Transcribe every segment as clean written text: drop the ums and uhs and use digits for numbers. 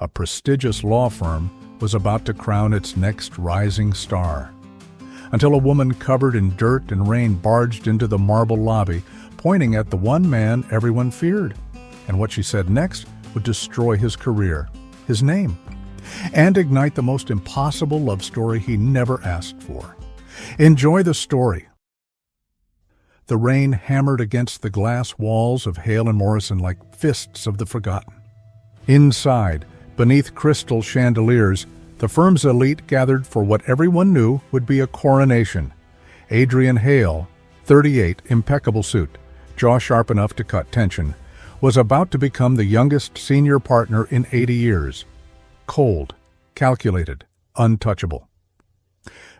A prestigious law firm was about to crown its next rising star. Until a woman covered in dirt and rain barged into the marble lobby, pointing at the one man everyone feared. And what she said next would destroy his career, his name, and ignite the most impossible love story he never asked for. Enjoy the story. The rain hammered against the glass walls of Hale and Morrison like fists of the forgotten. Inside, beneath crystal chandeliers, the firm's elite gathered for what everyone knew would be a coronation. Adrian Hale, 38, impeccable suit, jaw sharp enough to cut tension, was about to become the youngest senior partner in 80 years. Cold, calculated, untouchable.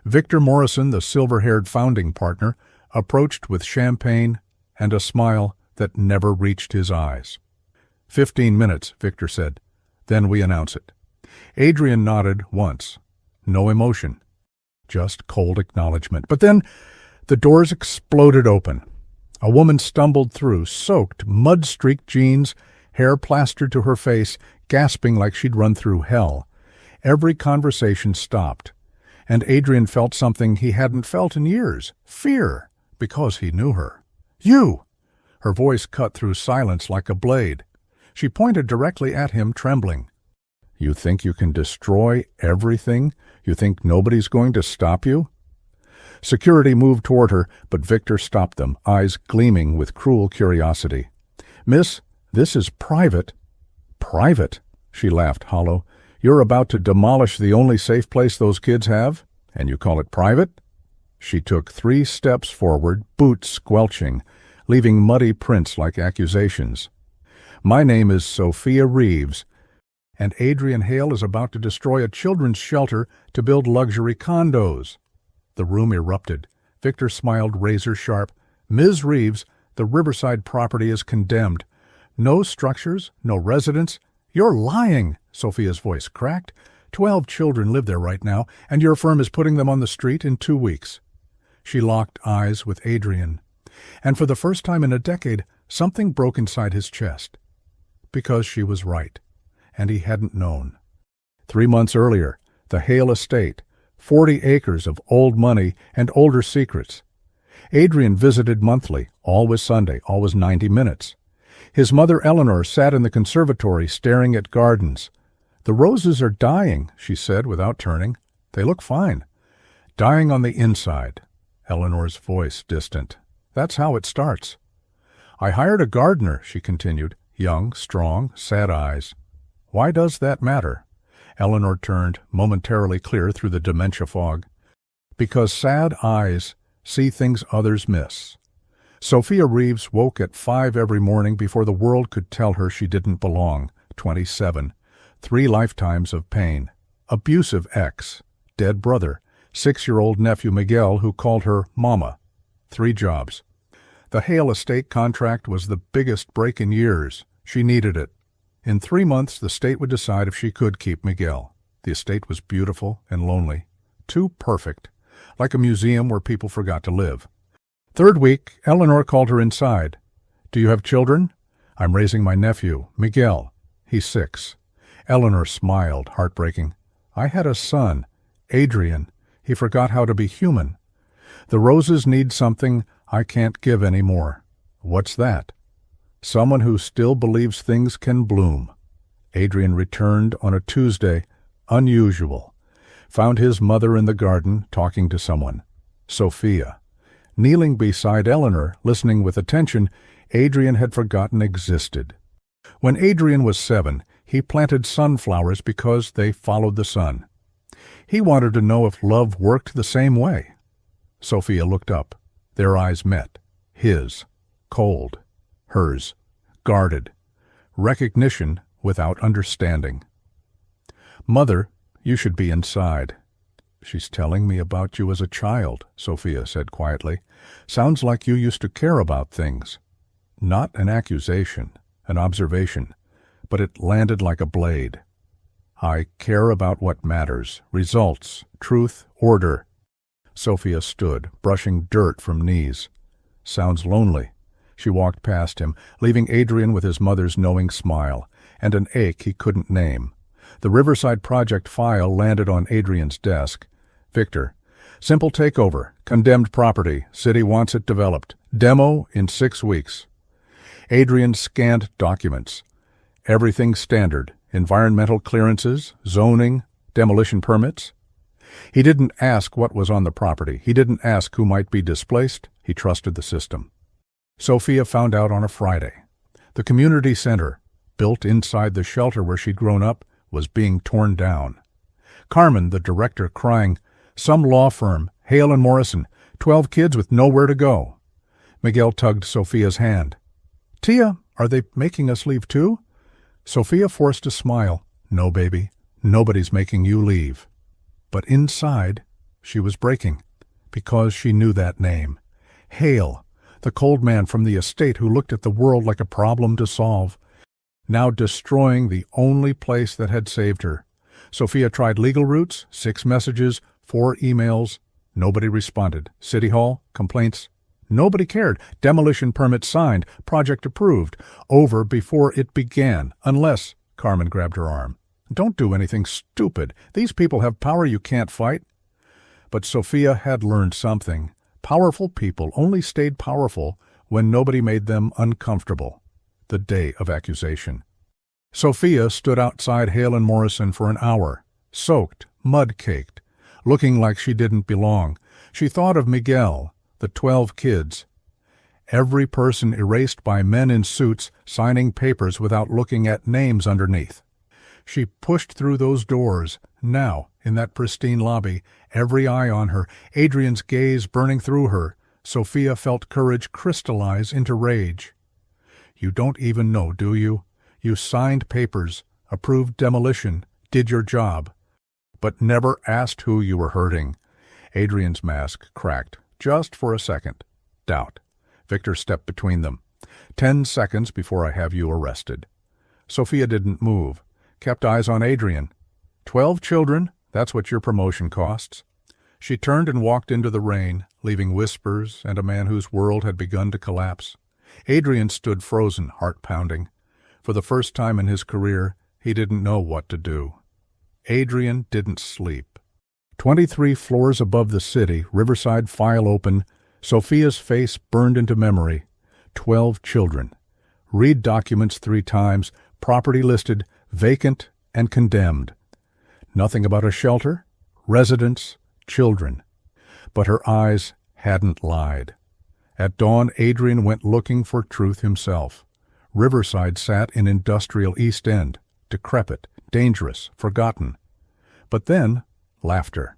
Victor Morrison, the silver-haired founding partner, approached with champagne and a smile that never reached his eyes. 15 minutes, Victor said. Then we announce it. Adrian nodded once. No emotion. Just cold acknowledgement. But then the doors exploded open. A woman stumbled through, soaked, mud-streaked jeans, hair plastered to her face, gasping like she'd run through hell. Every conversation stopped, and Adrian felt something he hadn't felt in years. Fear, because he knew her. "You!" Her voice cut through silence like a blade. She pointed directly at him, trembling. "You think you can destroy everything? You think nobody's going to stop you?" Security moved toward her, but Victor stopped them, eyes gleaming with cruel curiosity. "Miss, this is private." "Private?" She laughed hollow. "You're about to demolish the only safe place those kids have, and you call it private?" She took 3 steps forward, boots squelching, leaving muddy prints like accusations. "My name is Sofia Reeves, and Adrian Hale is about to destroy a children's shelter to build luxury condos." The room erupted. Victor smiled razor-sharp. "Ms. Reeves, the Riverside property is condemned. No structures, no residents." "You're lying!" Sofia's voice cracked. 12 children live there right now, and your firm is putting them on the street in 2 weeks. She locked eyes with Adrian, and for the first time in a decade, something broke inside his chest. Because she was right, and he hadn't known. 3 months earlier, the Hale estate, 40 acres of old money and older secrets. Adrian visited monthly, always Sunday, always 90 minutes. His mother Eleanor sat in the conservatory staring at gardens. "The roses are dying," she said without turning. "They look fine." "Dying on the inside," Eleanor's voice distant. "That's how it starts." "I hired a gardener," she continued, young, strong, sad eyes. "Why does that matter?" Eleanor turned, momentarily clear through the dementia fog. "Because sad eyes see things others miss." Sofia Reeves woke at 5 every morning before the world could tell her she didn't belong. 27. 3 lifetimes of pain. Abusive ex. Dead brother. 6-year-old nephew Miguel who called her Mama. 3 jobs. The Hale estate contract was the biggest break in years. She needed it. In 3 months, the state would decide if she could keep Miguel. The estate was beautiful and lonely. Too perfect. Like a museum where people forgot to live. 3rd week, Eleanor called her inside. "Do you have children?" "I'm raising my nephew, Miguel. He's 6. Eleanor smiled, heartbreaking. "I had a son, Adrian. He forgot how to be human. The roses need something I can't give anymore." "What's that?" "Someone who still believes things can bloom." Adrian returned on a Tuesday, unusual. Found his mother in the garden, talking to someone. Sofia. Kneeling beside Eleanor, listening with attention, Adrian had forgotten existed. When Adrian was 7, he planted sunflowers because they followed the sun. He wanted to know if love worked the same way. Sofia looked up. Their eyes met. His. Cold. Hers. Guarded. Recognition without understanding. "Mother, you should be inside." "She's telling me about you as a child," Sofia said quietly. "Sounds like you used to care about things." Not an accusation, an observation, but it landed like a blade. "I care about what matters. Results, truth, order." Sofia stood, brushing dirt from knees. "Sounds lonely." She walked past him, leaving Adrian with his mother's knowing smile, and an ache he couldn't name. The Riverside Project file landed on Adrian's desk. Victor. Simple takeover. Condemned property. City wants it developed. Demo in 6 weeks. Adrian scanned documents. Everything standard. Environmental clearances, zoning, demolition permits. He didn't ask what was on the property. He didn't ask who might be displaced. He trusted the system. Sofia found out on a Friday. The community center, built inside the shelter where she'd grown up, was being torn down. Carmen, the director, crying, "Some law firm, Hale and Morrison, 12 kids with nowhere to go." Miguel tugged Sofia's hand. "Tia, are they making us leave too?" Sofia forced a smile. "No, baby. Nobody's making you leave." But inside, she was breaking, because she knew that name. Hale, the cold man from the estate who looked at the world like a problem to solve, now destroying the only place that had saved her. Sofia tried legal routes, 6 messages, 4 emails. Nobody responded. City Hall, complaints. Nobody cared. Demolition permit signed, project approved. Over before it began, unless— Carmen grabbed her arm. "Don't do anything stupid. These people have power you can't fight." But Sofia had learned something. Powerful people only stayed powerful when nobody made them uncomfortable. The day of accusation. Sofia stood outside Hale and Morrison for an hour, soaked, mud-caked, looking like she didn't belong. She thought of Miguel, the 12 kids. Every person erased by men in suits signing papers without looking at names underneath. She pushed through those doors, now, in that pristine lobby, every eye on her, Adrian's gaze burning through her. Sofia felt courage crystallize into rage. "You don't even know, do you? You signed papers, approved demolition, did your job, but never asked who you were hurting." Adrian's mask cracked, just for a second. Doubt. Victor stepped between them. 10 seconds before I have you arrested." Sofia didn't move, kept eyes on Adrian. 12 children, that's what your promotion costs." She turned and walked into the rain, leaving whispers and a man whose world had begun to collapse. Adrian stood frozen, heart pounding. For the first time in his career, he didn't know what to do. Adrian didn't sleep. 23 floors above the city, Riverside file open, Sofia's face burned into memory. 12 children. Read documents 3 times, property listed, vacant and condemned. Nothing about a shelter, residents, children. But her eyes hadn't lied. At dawn, Adrian went looking for truth himself. Riverside sat in industrial East End, decrepit, dangerous, forgotten. But then, laughter.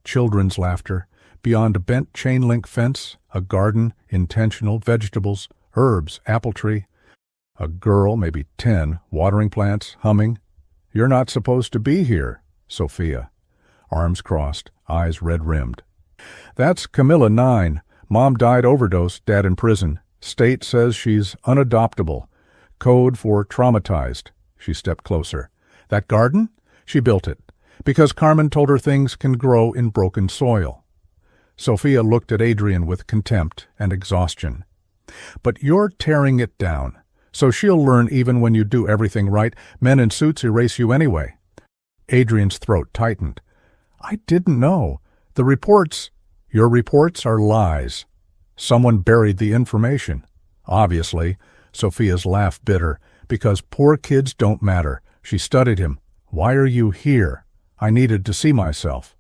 Children's laughter. Beyond a bent chain-link fence, a garden, intentional, vegetables, herbs, apple tree. A girl, maybe 10, watering plants, humming. "You're not supposed to be here, Sofia." Arms crossed, eyes red-rimmed. "That's Camilla, 9. Mom died overdose, dad in prison. State says she's unadoptable. Code for traumatized." She stepped closer. "That garden? She built it. Because Carmen told her things can grow in broken soil." Sofia looked at Adrian with contempt and exhaustion. "But you're tearing it down. So she'll learn even when you do everything right, men in suits erase you anyway." Adrian's throat tightened. "I didn't know. The reports—" "Your reports are lies. Someone buried the information." "Obviously." Sofia's laugh bitter. "Because poor kids don't matter." She studied him. "Why are you here? I needed to see myself."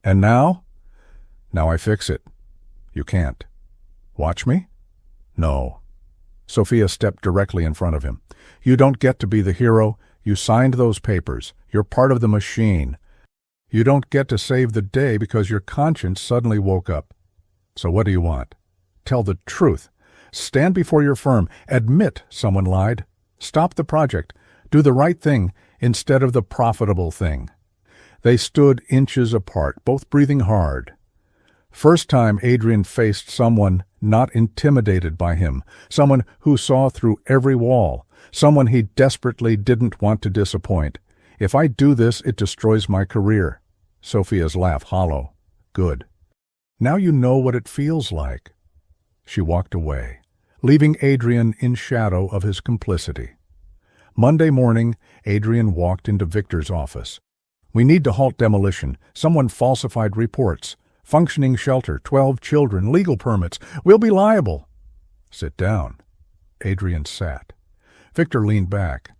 "And now?" "Now I fix it." "You can't." "Watch me?" "No." Sofia stepped directly in front of him. "You don't get to be the hero. You signed those papers. You're part of the machine. You don't get to save the day because your conscience suddenly woke up. So what do you want? Tell the truth. Stand before your firm. Admit someone lied. Stop the project. Do the right thing instead of the profitable thing." They stood inches apart, both breathing hard. First time Adrian faced someone not intimidated by him, someone who saw through every wall, someone he desperately didn't want to disappoint. "If I do this, it destroys my career." Sofia's laugh hollow. "Good. Now you know what it feels like." She walked away, leaving Adrian in shadow of his complicity. Monday morning, Adrian walked into Victor's office. "We need to halt demolition. Someone falsified reports. Functioning shelter, 12 children, legal permits. We'll be liable." "Sit down." Adrian sat. Victor leaned back.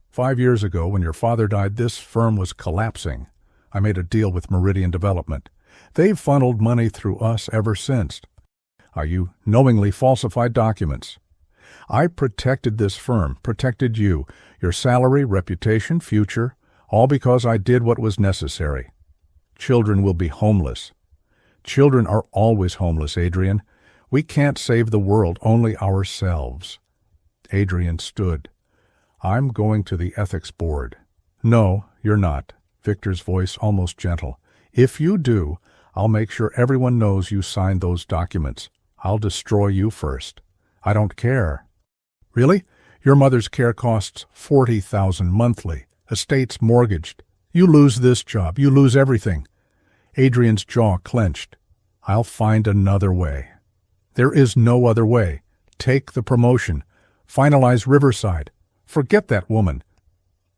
"5 years ago, when your father died, this firm was collapsing. I made a deal with Meridian Development. They've funneled money through us ever since. You knowingly falsified documents. I protected this firm, protected you, your salary, reputation, future, all because I did what was necessary. Children will be homeless. Children are always homeless, Adrian. We can't save the world, only ourselves." Adrian stood. "I'm going to the ethics board." "No, you're not," Victor's voice almost gentle. "If you do, I'll make sure everyone knows you signed those documents. I'll destroy you first. I don't care." "Really? Your mother's care costs $40,000 monthly. Estate's mortgaged. You lose this job. You lose everything." Adrian's jaw clenched. "I'll find another way." "There is no other way. Take the promotion. Finalize Riverside. Forget that woman."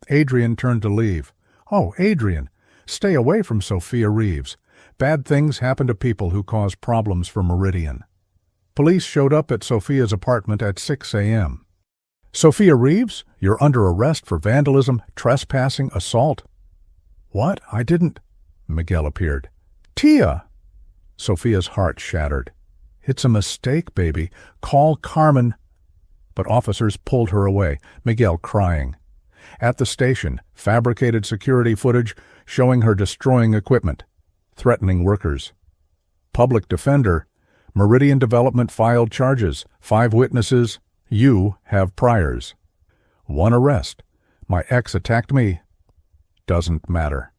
Adrian turned to leave. "Oh, Adrian, stay away from Sofia Reeves. Bad things happen to people who cause problems for Meridian." Police showed up at Sofia's apartment at 6 a.m. "Sofia Reeves, you're under arrest for vandalism, trespassing, assault." "What? I didn't—" Miguel appeared. "Tia!" Sofia's heart shattered. "It's a mistake, baby. Call Carmen." But officers pulled her away, Miguel crying. At the station, fabricated security footage showing her destroying equipment, threatening workers. Public defender, Meridian Development filed charges, 5 witnesses, you have priors. 1 arrest, my ex attacked me. Doesn't matter.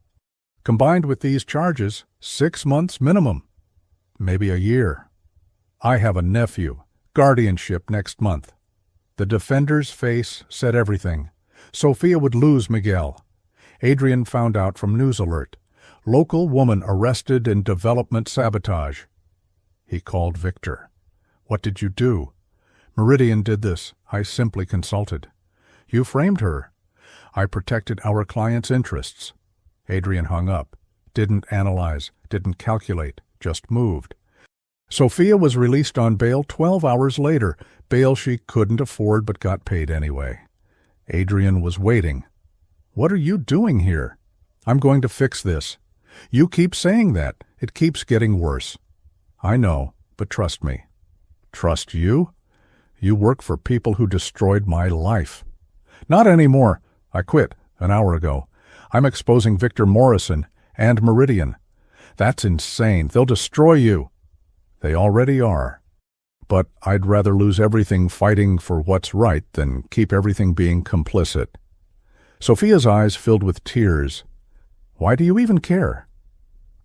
Combined with these charges, 6 months minimum. Maybe a year. I have a nephew, guardianship next month. The defender's face said everything. Sofia would lose Miguel. Adrian found out from News Alert. Local woman arrested in development sabotage. He called Victor. "What did you do?" "Meridian did this. I simply consulted." "You framed her." "I protected our client's interests." Adrian hung up. Didn't analyze, didn't calculate, just moved. Sofia was released on bail 12 hours later, bail she couldn't afford but got paid anyway. Adrian was waiting. "What are you doing here?" "I'm going to fix this." "You keep saying that. It keeps getting worse." "I know, but trust me." "Trust you? You work for people who destroyed my life." "Not anymore. I quit an hour ago. I'm exposing Victor Morrison and Meridian." "That's insane. They'll destroy you." "They already are. But I'd rather lose everything fighting for what's right than keep everything being complicit." Sofia's eyes filled with tears. "Why do you even care?"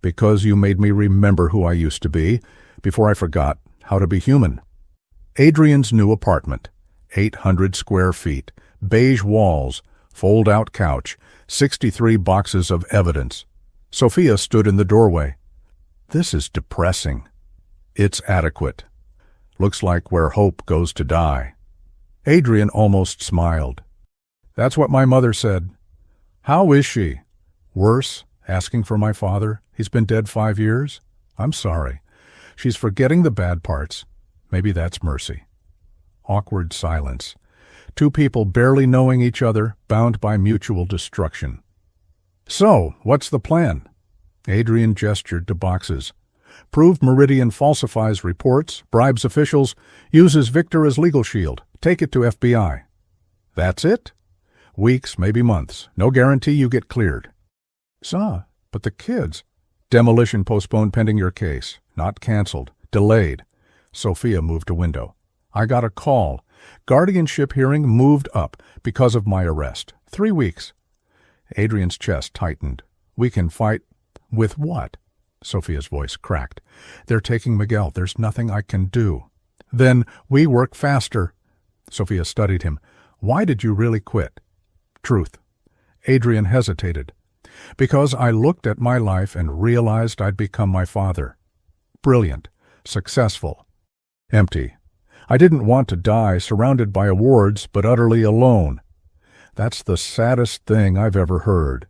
"Because you made me remember who I used to be, before I forgot how to be human." Adrian's new apartment, 800 square feet, beige walls, fold-out couch, 63 boxes of evidence. Sofia stood in the doorway. "This is depressing." "It's adequate. Looks like where hope goes to die." Adrian almost smiled. "That's what my mother said." "How is she?" "Worse, asking for my father. He's been dead 5 years. I'm sorry. She's forgetting the bad parts. Maybe that's mercy." Awkward silence. 2 people barely knowing each other, bound by mutual destruction. "So, what's the plan?" Adrian gestured to boxes. "Prove Meridian falsifies reports, bribes officials, uses Victor as legal shield. Take it to FBI." "That's it?" "Weeks, maybe months. No guarantee you get cleared." But the kids." "Demolition postponed pending your case. Not canceled. Delayed." Sofia moved a window. "I got a call. Guardianship hearing moved up because of my arrest. 3 weeks." Adrian's chest tightened. "We can fight." "With what?" Sofia's voice cracked. "They're taking Miguel. There's nothing I can do." "Then we work faster." Sofia studied him. "Why did you really quit?" "Truth." Adrian hesitated. "Because I looked at my life and realized I'd become my father. Brilliant. Successful. Empty. I didn't want to die surrounded by awards but utterly alone. That's the saddest thing I've ever heard.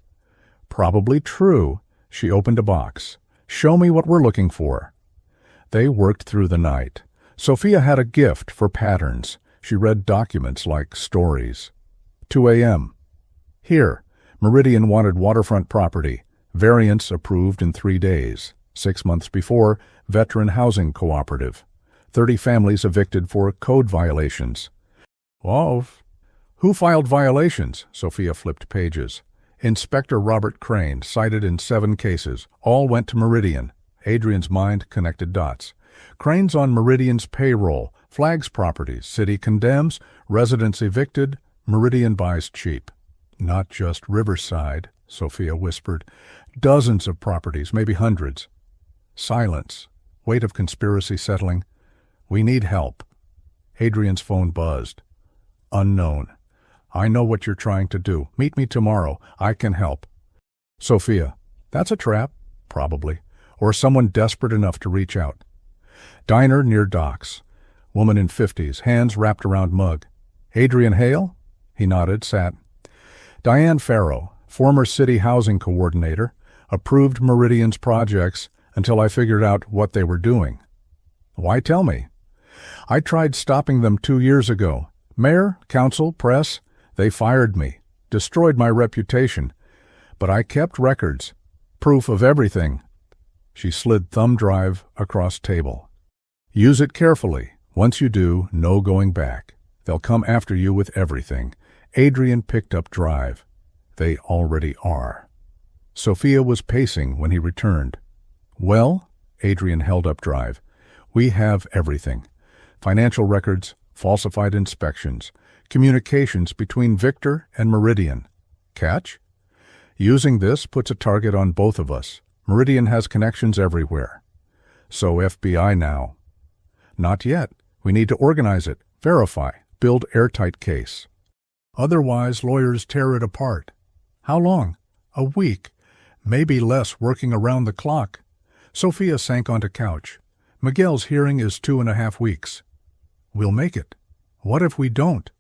Probably true. She opened a box. Show me what we're looking for. They worked through the night. Sofia had a gift for patterns. She read documents like stories. 2 a.m. Here, Meridian wanted waterfront property. Variance approved in 3 days. 6 months before, Veteran Housing Cooperative. 30 families evicted for code violations. Whoa. Who filed violations? Sofia flipped pages. Inspector Robert Crane, cited in 7 cases. All went to Meridian. Adrian's mind connected dots. Crane's on Meridian's payroll. Flags properties. City condemns. Residents evicted. Meridian buys cheap. Not just Riverside, Sofia whispered. Dozens of properties, maybe hundreds. Silence. Weight of conspiracy settling. We need help. Adrian's phone buzzed. Unknown. I know what you're trying to do. Meet me tomorrow. I can help. Sofia. That's a trap. Probably. Or someone desperate enough to reach out. Diner near docks. Woman in 50s, hands wrapped around mug. Adrian Hale? He nodded, sat. Diane Farrow, former city housing coordinator, approved Meridian's projects until I figured out what they were doing. Why tell me? I tried stopping them 2 years ago. Mayor, council, press, they fired me, destroyed my reputation. But I kept records, proof of everything. She slid thumb drive across table. Use it carefully. Once you do, no going back. They'll come after you with everything. Adrian picked up drive. They already are. Sofia was pacing when he returned. Well, Adrian held up drive. We have everything. Financial records, falsified inspections, communications between Victor and Meridian. Catch? Using this puts a target on both of us. Meridian has connections everywhere. So FBI now. Not yet. We need to organize it, verify, build airtight case. Otherwise, lawyers tear it apart. How long? A week. Maybe less working around the clock. Sofia sank onto couch. Miguel's hearing is 2.5 weeks. We'll make it. What if we don't?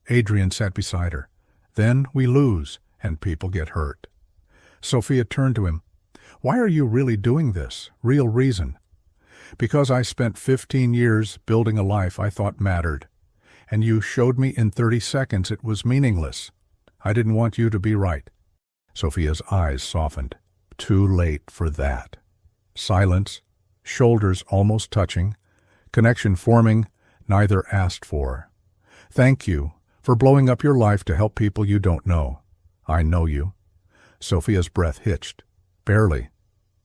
Adrian sat beside her. Then we lose, and people get hurt. Sofia turned to him. Why are you really doing this? Real reason. Because I spent 15 years building a life I thought mattered. And you showed me in 30 seconds it was meaningless. I didn't want you to be right. Sofia's eyes softened. Too late for that. Silence, shoulders almost touching, connection forming, neither asked for. Thank you for blowing up your life to help people you don't know. I know you. Sofia's breath hitched. Barely.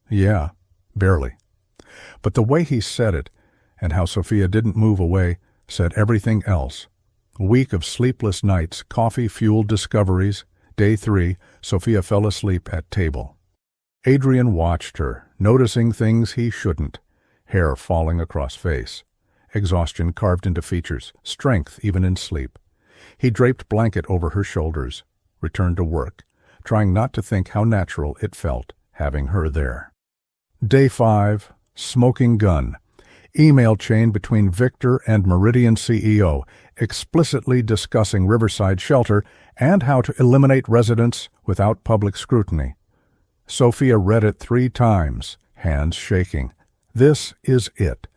Yeah, barely. But the way he said it, and how Sofia didn't move away, said everything else. A week of sleepless nights, coffee-fueled discoveries. Day 3, Sofia fell asleep at table. Adrian watched her, noticing things he shouldn't. Hair falling across face. Exhaustion carved into features, strength even in sleep. He draped blanket over her shoulders, returned to work, trying not to think how natural it felt having her there. Day 5, smoking gun. Email chain between Victor and Meridian CEO, explicitly discussing Riverside Shelter and how to eliminate residents without public scrutiny. Sofia read it 3 times, hands shaking. This is it.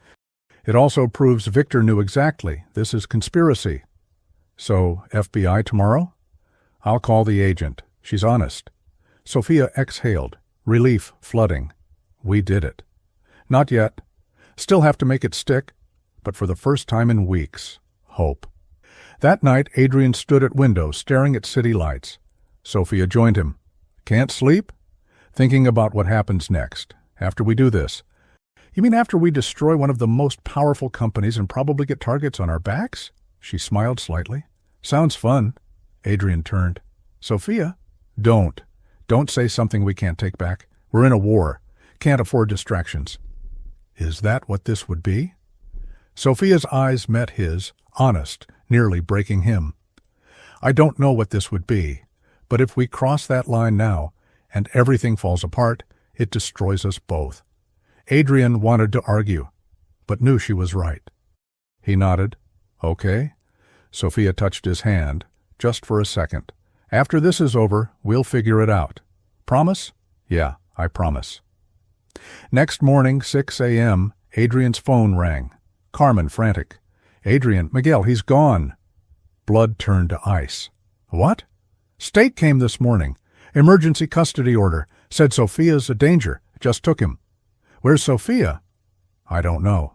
It also proves Victor knew exactly this is conspiracy. So, FBI tomorrow? I'll call the agent. She's honest. Sofia exhaled, relief flooding. We did it. Not yet. Still have to make it stick, but for the first time in weeks, hope. That night, Adrian stood at window, staring at city lights. Sofia joined him. Can't sleep? Thinking about what happens next, after we do this. You mean after we destroy one of the most powerful companies and probably get targets on our backs? She smiled slightly. Sounds fun. Adrian turned. Sofia? Don't. Don't say something we can't take back. We're in a war. Can't afford distractions. Is that what this would be? Sofia's eyes met his, honest, nearly breaking him. I don't know what this would be, but if we cross that line now, and everything falls apart, it destroys us both. Adrian wanted to argue, but knew she was right. He nodded. Okay. Sofia touched his hand, just for a second, After this is over, we'll figure it out. Promise? Yeah, I promise. Next morning, 6 a.m., Adrian's phone rang. Carmen, frantic. Adrian, Miguel, he's gone. Blood turned to ice. What? State came this morning. Emergency custody order. Said Sofia's a danger. Just took him. Where's Sofia? I don't know.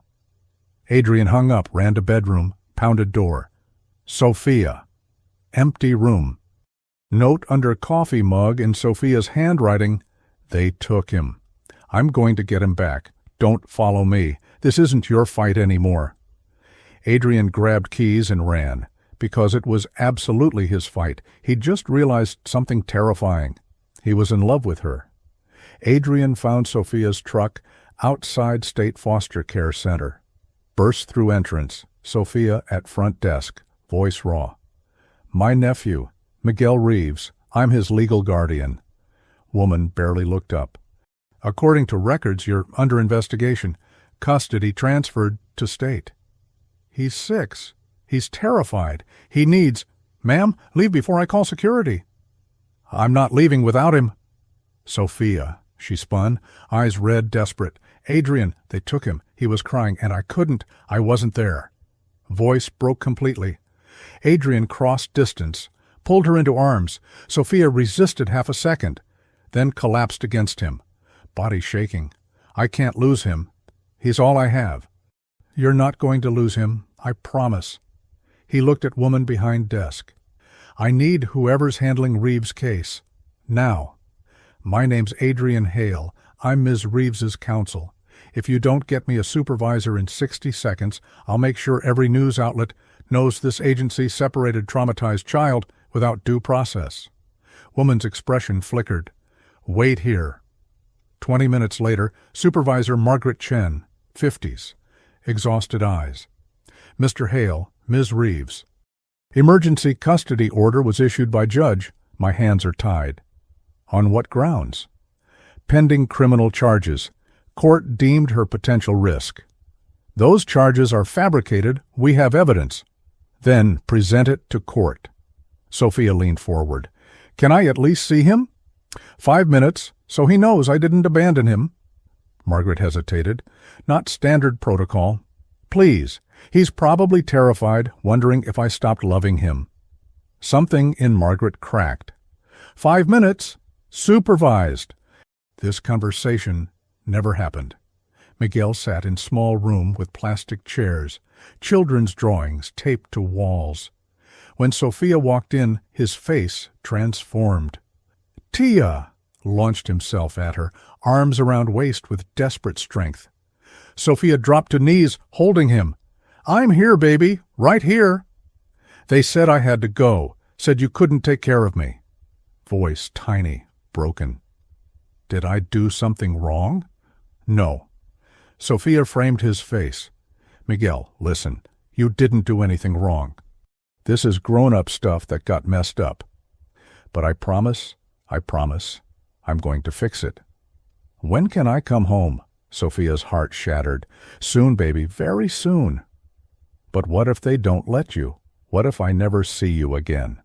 Adrian hung up, ran to bedroom, pounded door. Sofia. Empty room. Note under coffee mug in Sofia's handwriting, they took him. I'm going to get him back. Don't follow me. This isn't your fight anymore. Adrian grabbed keys and ran, because it was absolutely his fight. He'd just realized something terrifying. He was in love with her. Adrian found Sofia's truck outside State Foster Care Center. Burst through entrance. Sofia at front desk. Voice raw. My nephew, Miguel Reeves. I'm his legal guardian. Woman barely looked up. According to records, you're under investigation. Custody transferred to State. He's 6. He's terrified. He needs... Ma'am, leave before I call security. I'm not leaving without him. Sofia, she spun, eyes red, desperate. Adrian, they took him. He was crying, and I couldn't. I wasn't there. Voice broke completely. Adrian crossed distance, pulled her into arms. Sofia resisted half a second, then collapsed against him, body shaking. I can't lose him. He's all I have. You're not going to lose him, I promise. He looked at woman behind desk. I need whoever's handling Reeves' case. Now. My name's Adrian Hale. I'm Ms. Reeves's counsel. If you don't get me a supervisor in 60 seconds, I'll make sure every news outlet knows this agency separated traumatized child without due process. Woman's expression flickered. Wait here. 20 minutes later, Supervisor Margaret Chen, 50s, exhausted eyes. Mr. Hale, Ms. Reeves. Emergency custody order was issued by judge. My hands are tied. On what grounds? Pending criminal charges. Court deemed her potential risk. Those charges are fabricated. We have evidence. Then present it to court. Sofia leaned forward. Can I at least see him? 5 minutes, so he knows I didn't abandon him. Margaret hesitated. Not standard protocol. Please. He's probably terrified, wondering if I stopped loving him. Something in Margaret cracked. 5 minutes. Supervised. This conversation never happened. Miguel sat in small room with plastic chairs, children's drawings taped to walls. When Sofia walked in, his face transformed. Tia! Launched himself at her, arms around waist with desperate strength. Sofia dropped to knees, holding him. I'm here, baby, right here. They said I had to go, said you couldn't take care of me. Voice tiny, broken. Did I do something wrong? No. Sofia framed his face. Miguel, listen, you didn't do anything wrong. This is grown-up stuff that got messed up. But I promise, I'm going to fix it. When can I come home? Sofia's heart shattered. Soon, baby, very soon. But what if they don't let you? What if I never see you again?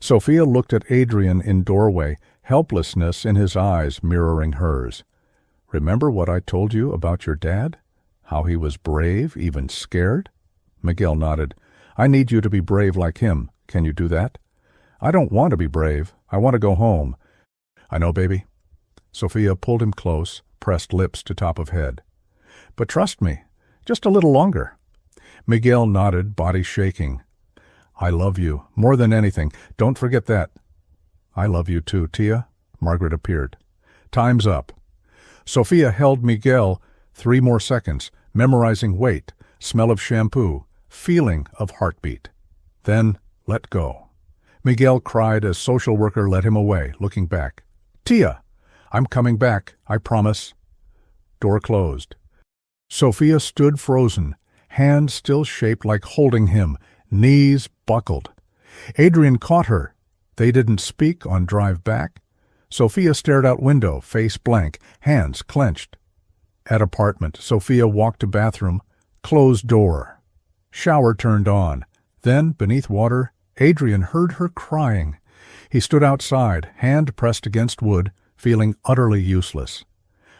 Sofia looked at Adrian in doorway, helplessness in his eyes mirroring hers. Remember what I told you about your dad? How he was brave, even scared? Miguel nodded. I need you to be brave like him. Can you do that? I don't want to be brave. I want to go home. I know, baby. Sofia pulled him close, pressed lips to top of head. But trust me, just a little longer. Miguel nodded, body shaking. I love you, more than anything. Don't forget that. I love you too, Tia. Margaret appeared. Time's up. Sofia held Miguel 3 more seconds, memorizing weight, smell of shampoo, feeling of heartbeat. Then let go. Miguel cried as social worker led him away, looking back. Tia, I'm coming back, I promise. Door closed. Sofia stood frozen, hands still shaped like holding him, knees buckled. Adrian caught her. They didn't speak on drive back. Sofia stared out window, face blank, hands clenched. At apartment, Sofia walked to bathroom, closed door. Shower turned on. Then, beneath water, Adrian heard her crying. He stood outside, hand pressed against wood, feeling utterly useless.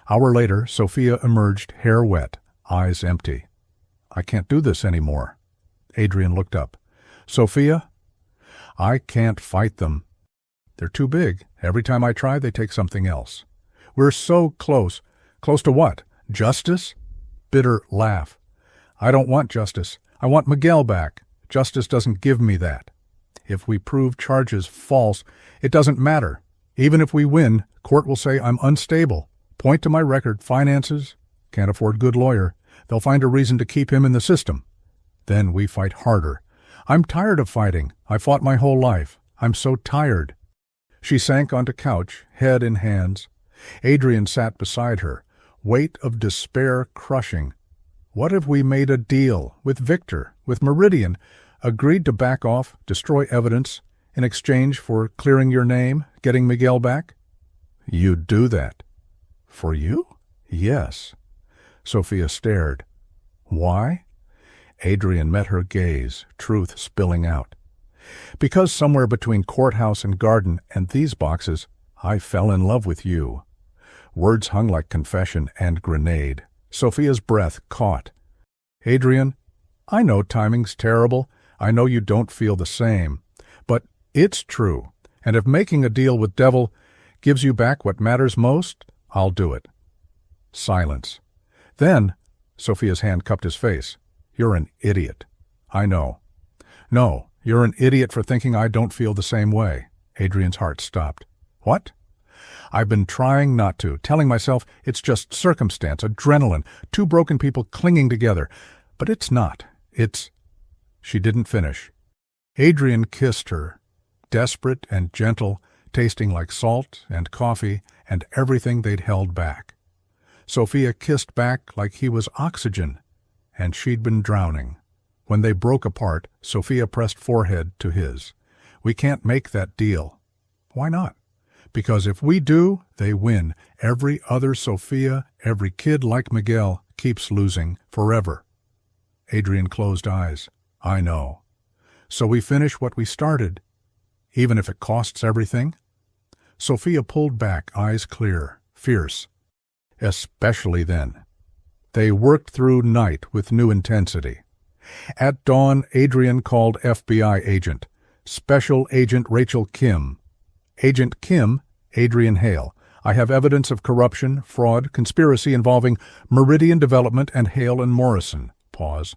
Hour later, Sofia emerged, hair wet, eyes empty. "I can't do this anymore." Adrian looked up. "Sofia?" "I can't fight them. They're too big. Every time I try, they take something else. We're so close. Close to what? Justice?" Bitter laugh. "I don't want justice. I want Miguel back. Justice doesn't give me that. If we prove charges false, it doesn't matter. Even if we win, court will say I'm unstable. Point to my record, finances, can't afford good lawyer. They'll find a reason to keep him in the system. Then we fight harder. I'm tired of fighting. I fought my whole life. I'm so tired." She sank onto couch, head in hands. Adrian sat beside her, weight of despair crushing. What if we made a deal with Victor, with Meridian, agreed to back off, destroy evidence, in exchange for clearing your name, getting Miguel back? "You'd do that." "For you?" "Yes." Sofia stared. "Why?" Adrian met her gaze, truth spilling out. "Because somewhere between courthouse and garden and these boxes, I fell in love with you." Words hung like confession and grenade. Sofia's breath caught. "Adrian, I know timing's terrible. I know you don't feel the same. But it's true. And if making a deal with Devil gives you back what matters most, I'll do it." Silence. Then, Sofia's hand cupped his face. "You're an idiot." "I know." "No, you're an idiot for thinking I don't feel the same way." Adrian's heart stopped. "What?" "I've been trying not to, telling myself it's just circumstance, adrenaline, two broken people clinging together. But it's not. It's—" She didn't finish. Adrian kissed her, desperate and gentle, tasting like salt and coffee and everything they'd held back. Sofia kissed back like he was oxygen, and she'd been drowning. When they broke apart, Sofia pressed forehead to his. "We can't make that deal." "Why not?" "Because if we do, they win. Every other Sofia, every kid like Miguel, keeps losing forever." Adrian closed eyes. "I know. So we finish what we started, even if it costs everything?" Sofia pulled back, eyes clear, fierce. "Especially then." They worked through night with new intensity. At dawn, Adrian called FBI agent, Special Agent Rachel Kim. "Agent Kim, Adrian Hale. I have evidence of corruption, fraud, conspiracy involving Meridian Development and Hale and Morrison." Pause.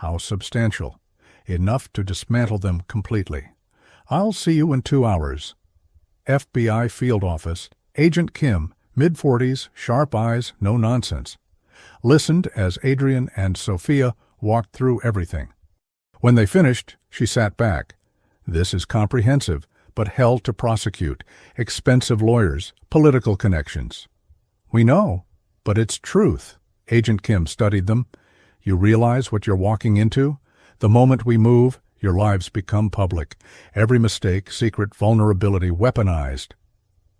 "How substantial?" "Enough to dismantle them completely." "I'll see you in 2 hours." FBI Field Office. Agent Kim, mid-40s, sharp eyes, no nonsense. Listened as Adrian and Sofia walked through everything. When they finished, she sat back. "This is comprehensive, but hell to prosecute. Expensive lawyers, political connections." "We know, but it's truth." Agent Kim studied them. "You realize what you're walking into? The moment we move, your lives become public. Every mistake, secret, vulnerability weaponized."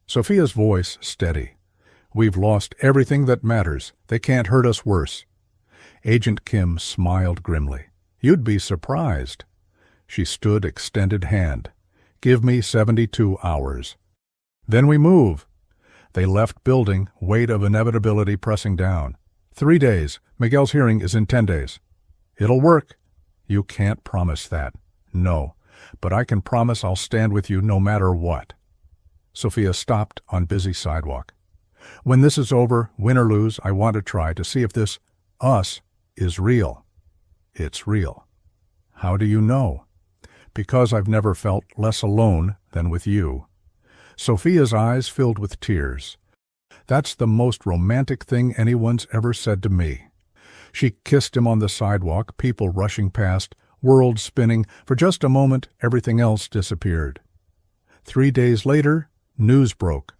Sofia's voice steady. "We've lost everything that matters. They can't hurt us worse." Agent Kim smiled grimly. "You'd be surprised." She stood, extended hand. "Give me 72 hours. Then we move." They left building, weight of inevitability pressing down. 3 days. Miguel's hearing is in 10 days. "It'll work." "You can't promise that." "No, but I can promise I'll stand with you no matter what." Sofia stopped on busy sidewalk. "When this is over, win or lose, I want to try to see if this us is real." "It's real." "How do you know?" "Because I've never felt less alone than with you." Sofia's eyes filled with tears. "That's the most romantic thing anyone's ever said to me." She kissed him on the sidewalk, people rushing past, world spinning. For just a moment, everything else disappeared. 3 days later, news broke.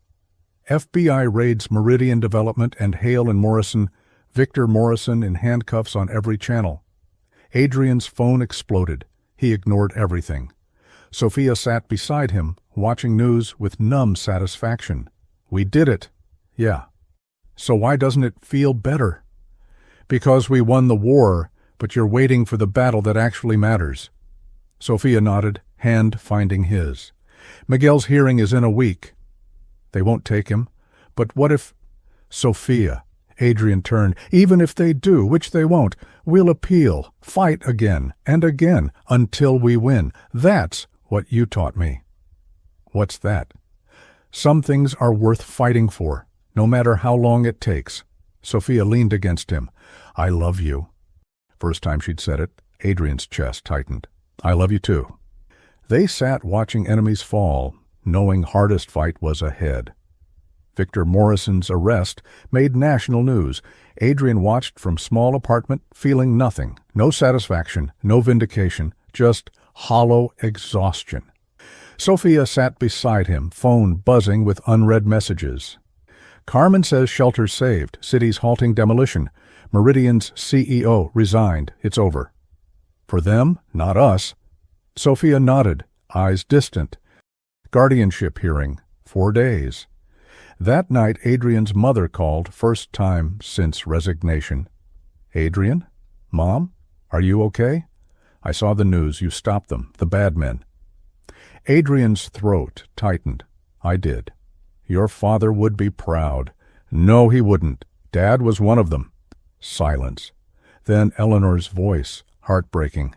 FBI raids Meridian Development and Hale and Morrison, Victor Morrison in handcuffs on every channel. Adrian's phone exploded. He ignored everything. Sofia sat beside him, watching news with numb satisfaction. "We did it." "Yeah." "So why doesn't it feel better?" "Because we won the war, but you're waiting for the battle that actually matters." Sofia nodded, hand finding his. Miguel's hearing is in a week. They won't take him. But what if... Sofia, Adrian turned. Even if they do, which they won't, we'll appeal, fight again and again until we win. That's what you taught me. What's that? Some things are worth fighting for, no matter how long it takes. Sofia leaned against him. I love you. First time she'd said it, Adrian's chest tightened. I love you too. They sat watching enemies fall, knowing hardest fight was ahead. Victor Morrison's arrest made national news. Adrian watched from small apartment, feeling nothing. No satisfaction, no vindication, just hollow exhaustion. Sofia sat beside him, phone buzzing with unread messages. Carmen says shelters saved, cities halting demolition. Meridian's CEO resigned. It's over. For them, not us. Sofia nodded, eyes distant. Guardianship hearing, 4 days. That night Adrian's mother called, first time since resignation. Adrian? Mom? Are you okay? I saw the news. You stopped them, the bad men. Adrian's throat tightened. I did. Your father would be proud. No, he wouldn't. Dad was one of them. Silence. Then Eleanor's voice, heartbreaking.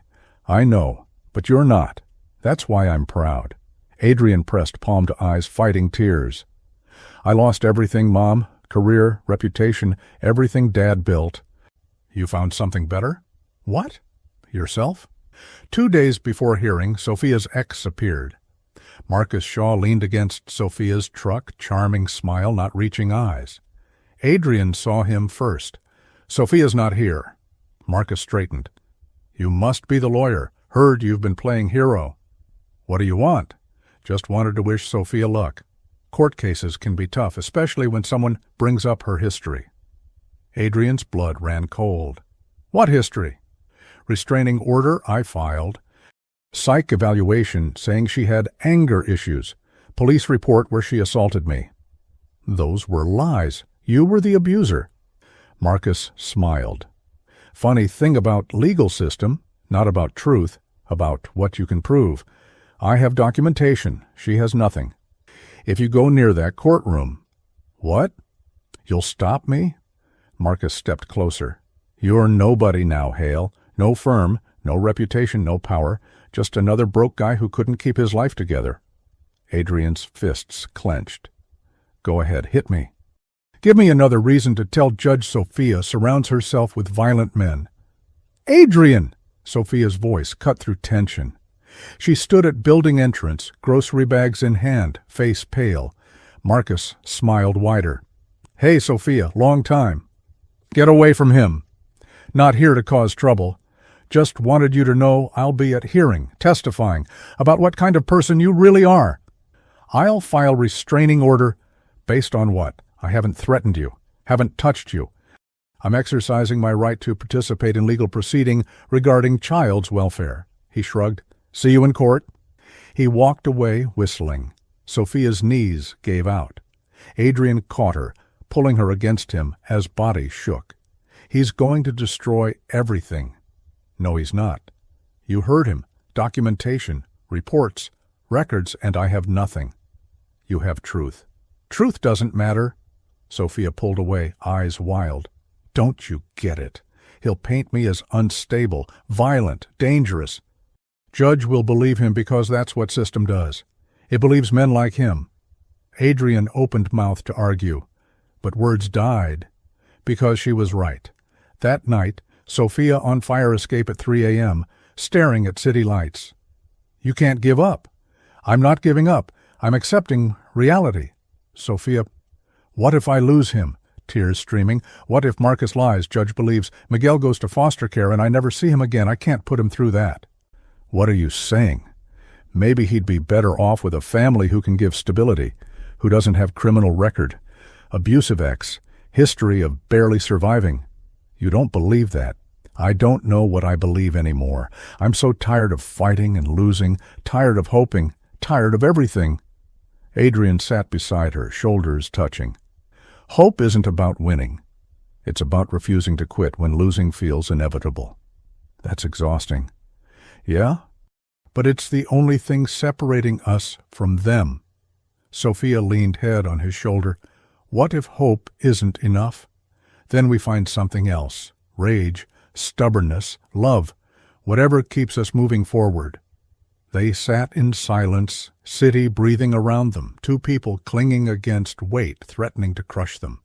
I know, but you're not. That's why I'm proud. Adrian pressed palm to eyes, fighting tears. I lost everything, Mom. Career, reputation, everything Dad built. You found something better? What? Yourself? 2 days before hearing, Sofia's ex appeared. Marcus Shaw leaned against Sofia's truck, charming smile, not reaching eyes. Adrian saw him first. Sofia's not here. Marcus straightened. You must be the lawyer. Heard you've been playing hero. What do you want? Just wanted to wish Sofia luck. Court cases can be tough, especially when someone brings up her history. Adrian's blood ran cold. What history? Restraining order I filed. Psych evaluation saying she had anger issues. Police report where she assaulted me. Those were lies. You were the abuser. Marcus smiled. Funny thing about legal system, not about truth, about what you can prove. I have documentation. She has nothing. If you go near that courtroom... What? You'll stop me? Marcus stepped closer. You're nobody now, Hale. No firm, no reputation, no power. Just another broke guy who couldn't keep his life together. Adrian's fists clenched. Go ahead, hit me. Give me another reason to tell Judge Sofia surrounds herself with violent men. Adrian! Sofia's voice cut through tension. She stood at building entrance, grocery bags in hand, face pale. Marcus smiled wider. Hey, Sofia, long time. Get away from him. Not here to cause trouble. Just wanted you to know I'll be at hearing, testifying, about what kind of person you really are. I'll file restraining order. Based on what? I haven't threatened you, haven't touched you. I'm exercising my right to participate in legal proceeding regarding child's welfare. He shrugged. See you in court. He walked away, whistling. Sofia's knees gave out. Adrian caught her, pulling her against him as body shook. He's going to destroy everything. No, he's not. You heard him. Documentation, reports, records, and I have nothing. You have truth. Truth doesn't matter. Sofia pulled away, eyes wild. Don't you get it? He'll paint me as unstable, violent, dangerous. Judge will believe him because that's what system does. It believes men like him. Adrian opened mouth to argue, but words died because she was right. That night, Sofia on fire escape at 3 a.m., staring at city lights. You can't give up. I'm not giving up. I'm accepting reality. Sofia, what if I lose him? Tears streaming. What if Marcus lies, Judge believes, Miguel goes to foster care and I never see him again? I can't put him through that. What are you saying? Maybe he'd be better off with a family who can give stability, who doesn't have criminal record, abusive ex, history of barely surviving. You don't believe that. I don't know what I believe anymore. I'm so tired of fighting and losing, tired of hoping, tired of everything. Adrian sat beside her, shoulders touching. Hope isn't about winning. It's about refusing to quit when losing feels inevitable. That's exhausting. Yeah? but it's the only thing separating us from them. Sofia leaned head on his shoulder. What if hope isn't enough? Then we find something else. Rage, stubbornness, love, whatever keeps us moving forward. They sat in silence, city breathing around them, two people clinging against weight threatening to crush them.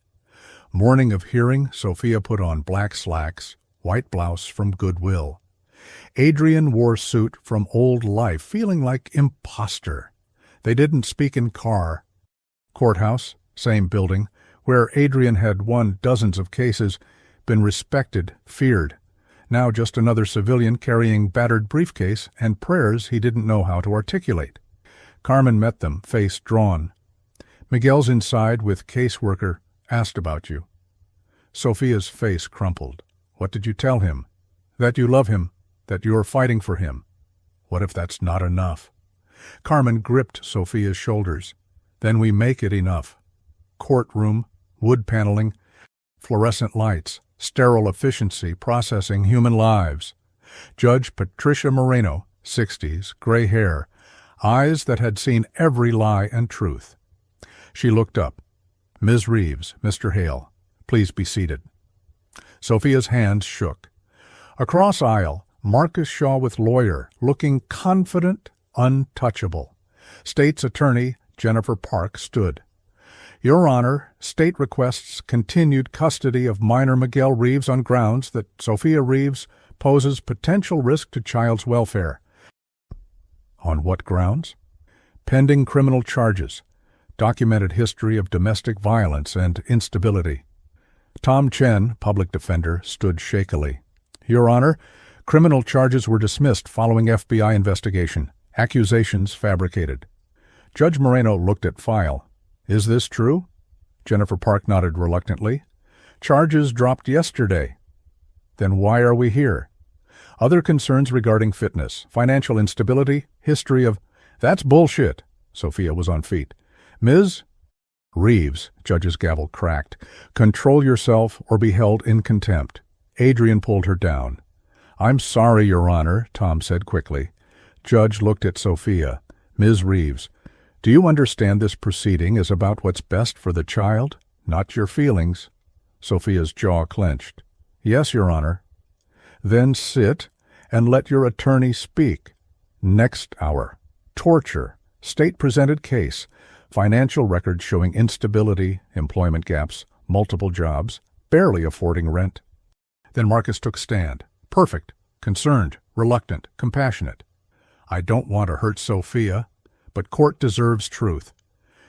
Morning of hearing, Sofia put on black slacks, white blouse from Goodwill. Adrian wore suit from old life, feeling like imposter. They didn't speak in car. Courthouse, same building, where Adrian had won dozens of cases, been respected, feared. Now just another civilian carrying battered briefcase and prayers he didn't know how to articulate. Carmen met them, face drawn. Miguel's inside with caseworker, asked about you. Sofia's face crumpled. What did you tell him? That you love him, that you're fighting for him. What if that's not enough? Carmen gripped Sofia's shoulders. Then we make it enough. Courtroom, wood paneling, fluorescent lights, sterile efficiency processing human lives. Judge Patricia Moreno, 60s, gray hair, eyes that had seen every lie and truth. She looked up. Ms. Reeves, Mr. Hale, please be seated. Sofia's hands shook. Across aisle, Marcus Shaw with lawyer, looking confident, untouchable. State's attorney Jennifer Park stood. Your Honor, state requests continued custody of minor Miguel Reeves on grounds that Sofia Reeves poses potential risk to child's welfare. On what grounds? Pending criminal charges, documented history of domestic violence and instability. Tom Chen, public defender, stood shakily. Your Honor, criminal charges were dismissed following FBI investigation. Accusations fabricated. Judge Moreno looked at file. Is this true? Jennifer Park nodded reluctantly. Charges dropped yesterday. Then why are we here? Other concerns regarding fitness, financial instability, history of... That's bullshit. Sofia was on feet. Ms. Reeves, judge's gavel cracked. Control yourself or be held in contempt. Adrian pulled her down. I'm sorry, Your Honor, Tom said quickly. Judge looked at Sofia. Ms. Reeves, do you understand this proceeding is about what's best for the child, not your feelings? Sofia's jaw clenched. Yes, Your Honor. Then sit and let your attorney speak. Next hour. Torture. State-presented case. Financial records showing instability, employment gaps, multiple jobs, barely affording rent. Then Marcus took stand. Perfect. Concerned. Reluctant. Compassionate. I don't want to hurt Sofia, but court deserves truth.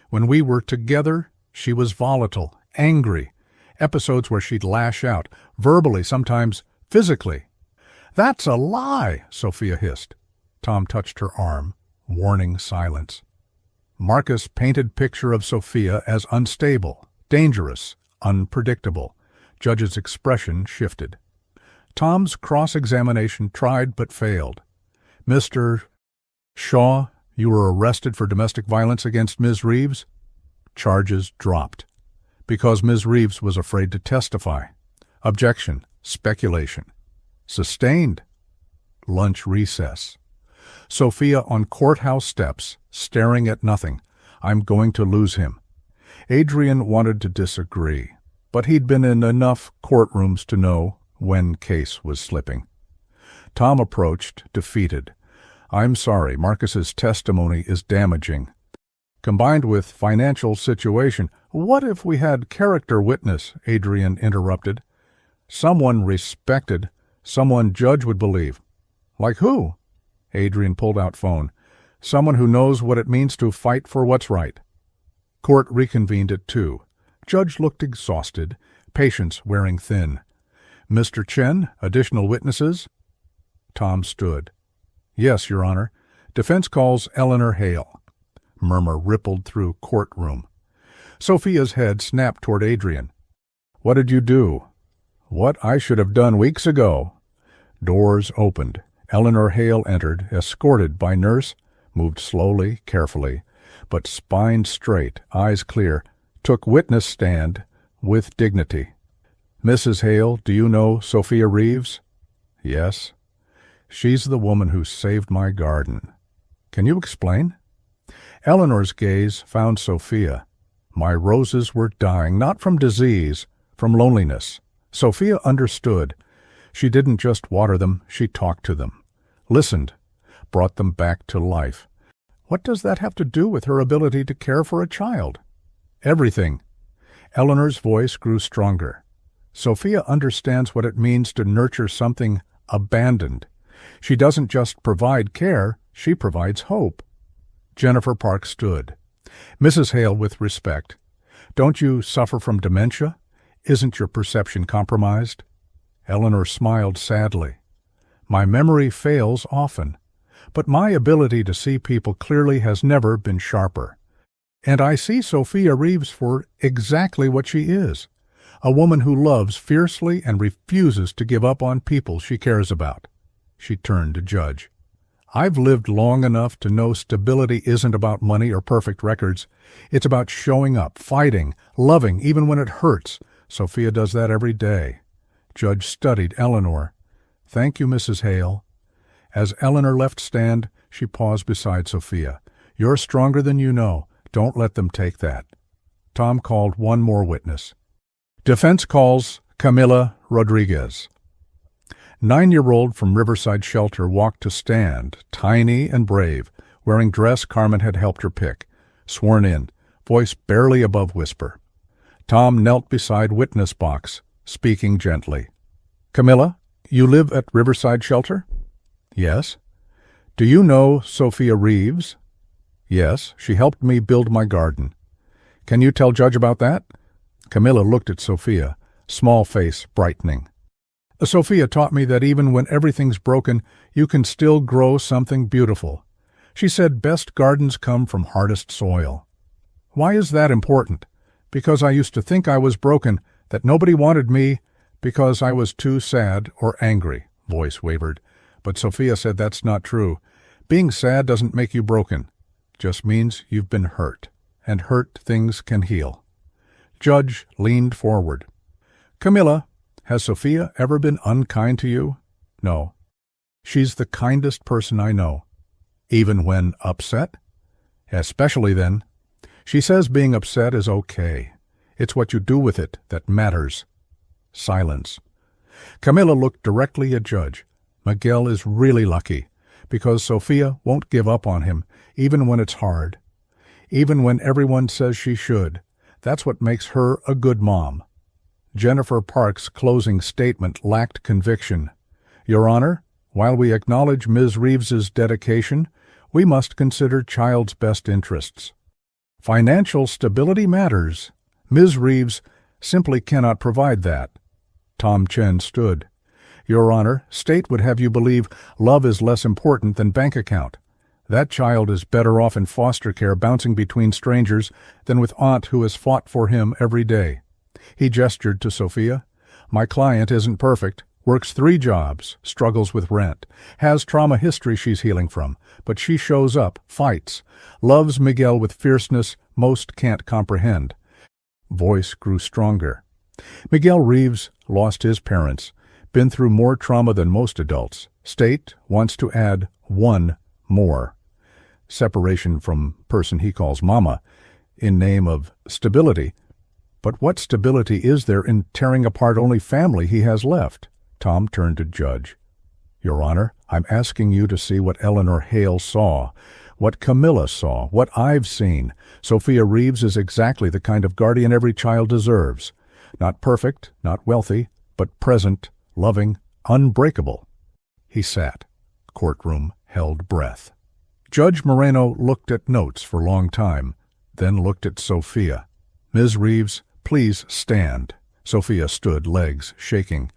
When we were together, she was volatile, angry. Episodes where she'd lash out, verbally, sometimes physically. That's a lie, Sofia hissed. Tom touched her arm, warning silence. Marcus painted picture of Sofia as unstable, dangerous, unpredictable. Judge's expression shifted. Tom's cross-examination tried but failed. Mr. Shaw, you were arrested for domestic violence against Ms. Reeves? Charges dropped. Because Ms. Reeves was afraid to testify. Objection. Speculation. Sustained. Lunch recess. Sofia on courthouse steps, staring at nothing. I'm going to lose him. Adrian wanted to disagree, but he'd been in enough courtrooms to know when case was slipping. Tom approached, defeated. I'm sorry, Marcus's testimony is damaging. Combined with financial situation, what if we had character witness, Adrian interrupted. Someone respected, someone judge would believe. Like who? Adrian pulled out phone. Someone who knows what it means to fight for what's right. Court reconvened at 2. Judge looked exhausted, patience wearing thin. Mr. Chen, additional witnesses? Tom stood. Yes, Your Honor. Defense calls Eleanor Hale. Murmur rippled through courtroom. Sofia's head snapped toward Adrian. What did you do? What I should have done weeks ago. Doors opened. Eleanor Hale entered, escorted by nurse, moved slowly, carefully, but spine straight, eyes clear, took witness stand with dignity. Mrs. Hale, do you know Sofia Reeves? Yes. She's the woman who saved my garden. Can you explain? Eleanor's gaze found Sofia. My roses were dying, not from disease, from loneliness. Sofia understood. She didn't just water them, she talked to them, listened, brought them back to life. What does that have to do with her ability to care for a child? Everything. Eleanor's voice grew stronger. Sofia understands what it means to nurture something abandoned. She doesn't just provide care, she provides hope. Jennifer Park stood. Mrs. Hale, with respect, don't you suffer from dementia? Isn't your perception compromised? Eleanor smiled sadly. My memory fails often, but my ability to see people clearly has never been sharper. And I see Sofia Reeves for exactly what she is, a woman who loves fiercely and refuses to give up on people she cares about. She turned to Judge. I've lived long enough to know stability isn't about money or perfect records. It's about showing up, fighting, loving, even when it hurts. Sofia does that every day. Judge studied Eleanor. Thank you, Mrs. Hale. As Eleanor left stand, she paused beside Sofia. You're stronger than you know. Don't let them take that. Tom called one more witness. Defense calls Camila Rodriguez. 9-year-old from Riverside Shelter walked to stand, tiny and brave, wearing dress Carmen had helped her pick, sworn in, voice barely above whisper. Tom knelt beside witness box, speaking gently. Camila, you live at Riverside Shelter? Yes. Do you know Sofia Reeves? Yes, she helped me build my garden. Can you tell Judge about that? Camila looked at Sofia, small face brightening. Sofia taught me that even when everything's broken, you can still grow something beautiful. She said best gardens come from hardest soil. Why is that important? Because I used to think I was broken, that nobody wanted me because I was too sad or angry, voice wavered. But Sofia said that's not true. Being sad doesn't make you broken. Just means you've been hurt, and hurt things can heal. Judge leaned forward. Camila, has Sofia ever been unkind to you? No. She's the kindest person I know. Even when upset? Especially then. She says being upset is okay. It's what you do with it that matters. Silence. Camila looked directly at Judge. Miguel is really lucky, because Sofia won't give up on him, even when it's hard. Even when everyone says she should. That's what makes her a good mom. Jennifer Park's closing statement lacked conviction. Your Honor, while we acknowledge Ms. Reeves's dedication, we must consider child's best interests. Financial stability matters. Ms. Reeves simply cannot provide that. Tom Chen stood. Your Honor, state would have you believe love is less important than bank account. That child is better off in foster care bouncing between strangers than with aunt who has fought for him every day. He gestured to Sofia. My client isn't perfect, works 3 jobs, struggles with rent, has trauma history she's healing from, but she shows up, fights, loves Miguel with fierceness most can't comprehend. Voice grew stronger. Miguel Reeves lost his parents, been through more trauma than most adults. State wants to add 1 more. Separation from person he calls Mama, in name of stability. But what stability is there in tearing apart only family he has left? Tom turned to Judge. Your Honor, I'm asking you to see what Eleanor Hale saw, what Camila saw, what I've seen. Sofia Reeves is exactly the kind of guardian every child deserves. Not perfect, not wealthy, but present, loving, unbreakable. He sat. Courtroom held breath. Judge Moreno looked at notes for a long time, then looked at Sofia. Ms. Reeves, please stand. Sofia stood, legs shaking.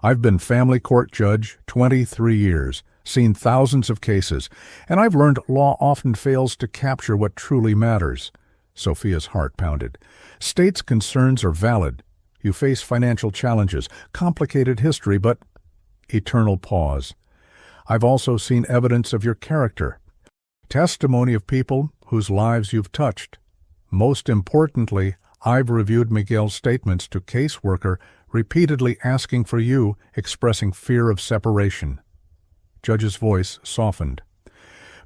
I've been family court judge 23 years, seen thousands of cases, and I've learned law often fails to capture what truly matters. Sofia's heart pounded. State's concerns are valid. You face financial challenges, complicated history, but... Eternal pause. I've also seen evidence of your character. Testimony of people whose lives you've touched. Most importantly, I've reviewed Miguel's statements to caseworker, repeatedly asking for you, expressing fear of separation. Judge's voice softened.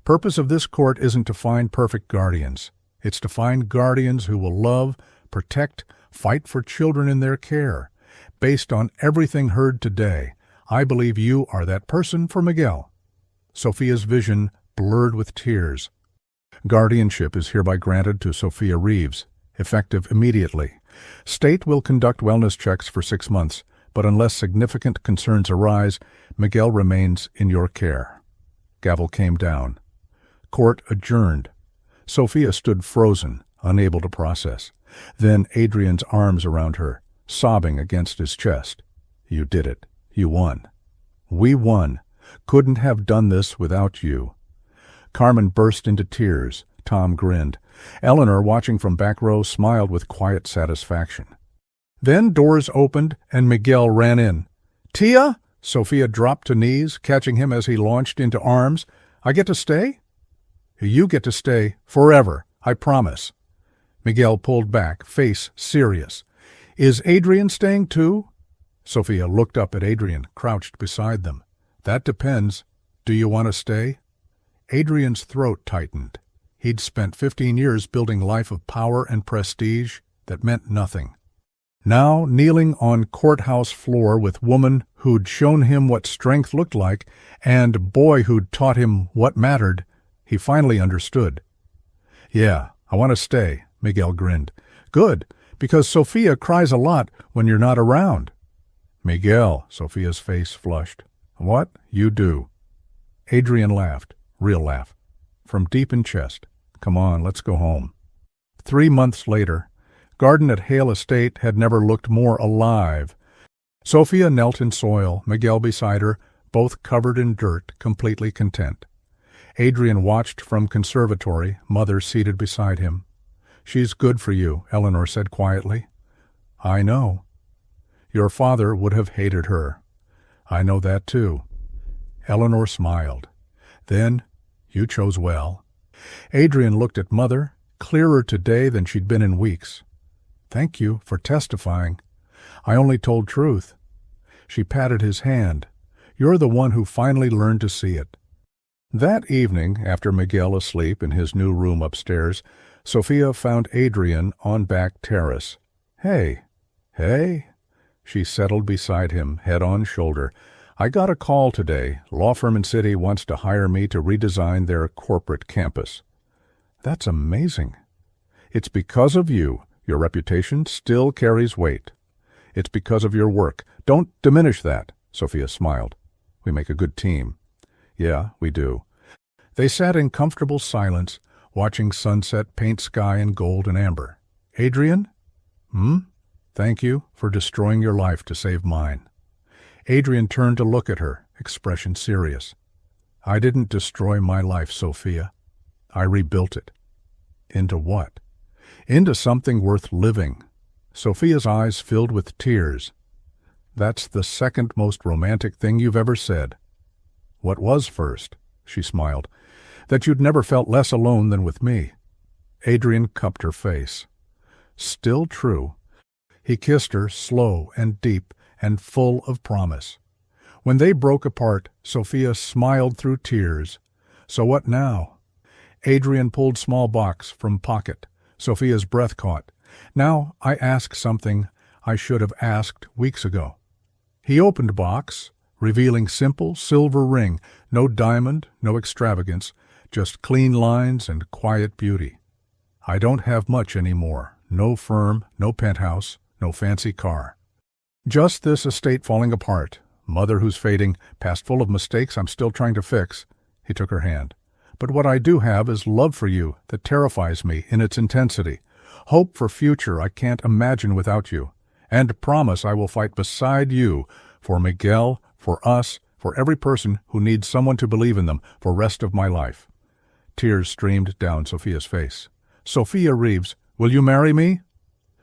Purpose of this court isn't to find perfect guardians. It's to find guardians who will love, protect, fight for children in their care. Based on everything heard today, I believe you are that person for Miguel. Sofia's vision blurred with tears. Guardianship is hereby granted to Sofia Reeves, effective immediately. State will conduct wellness checks for 6 months, but unless significant concerns arise, Miguel remains in your care. Gavel came down. Court adjourned. Sofia stood frozen, unable to process. Then Adrian's arms around her, sobbing against his chest. You did it. You won. We won. Couldn't have done this without you. Carmen burst into tears. Tom grinned. Eleanor, watching from back row, smiled with quiet satisfaction. Then doors opened and Miguel ran in. Tia? Sofia dropped to knees, catching him as he launched into arms. I get to stay? You get to stay forever, I promise. Miguel pulled back, face serious. Is Adrian staying too? Sofia looked up at Adrian, crouched beside them. That depends. Do you want to stay? Adrian's throat tightened. He'd spent 15 years building a life of power and prestige that meant nothing. Now, kneeling on courthouse floor with woman who'd shown him what strength looked like and boy who'd taught him what mattered, he finally understood. Yeah, I want to stay, Miguel grinned. Good, because Sofia cries a lot when you're not around. Miguel, Sofia's face flushed. What? You do. Adrian laughed, real laugh, from deep in chest. Come on, let's go home. 3 months later, garden at Hale Estate had never looked more alive. Sofia knelt in soil, Miguel beside her, both covered in dirt, completely content. Adrian watched from conservatory, mother seated beside him. She's good for you, Eleanor said quietly. I know. Your father would have hated her. I know that too. Eleanor smiled. Then, you chose well. Adrian looked at mother, clearer today than she'd been in weeks. Thank you for testifying. I only told truth. She patted his hand. You're the one who finally learned to see it. That evening, after Miguel asleep in his new room upstairs, Sofia found Adrian on back terrace. Hey. She settled beside him, head on shoulder. I got a call today. Law firm in city wants to hire me to redesign their corporate campus. That's amazing. It's because of you. Your reputation still carries weight. It's because of your work. Don't diminish that, Sofia smiled. We make a good team. Yeah, we do. They sat in comfortable silence, watching sunset paint sky in gold and amber. Adrian? Thank you for destroying your life to save mine. Adrian turned to look at her, expression serious. I didn't destroy my life, Sofia. I rebuilt it. Into what? Into something worth living. Sofia's eyes filled with tears. That's the second most romantic thing you've ever said. What was first? She smiled. That you'd never felt less alone than with me. Adrian cupped her face. Still true. He kissed her, slow and deep and full of promise. When they broke apart, Sofia smiled through tears. So what now? Adrian pulled small box from pocket. Sofia's breath caught. Now I ask something I should have asked weeks ago. He opened box, revealing simple silver ring, no diamond, no extravagance, just clean lines and quiet beauty. I don't have much anymore. No firm, no penthouse, no fancy car. Just this estate falling apart, mother who's fading, past full of mistakes I'm still trying to fix. He took her hand. But what I do have is love for you that terrifies me in its intensity. Hope for future I can't imagine without you. And promise I will fight beside you for Miguel, for us, for every person who needs someone to believe in them for the rest of my life. Tears streamed down Sofia's face. Sofia Reeves, will you marry me?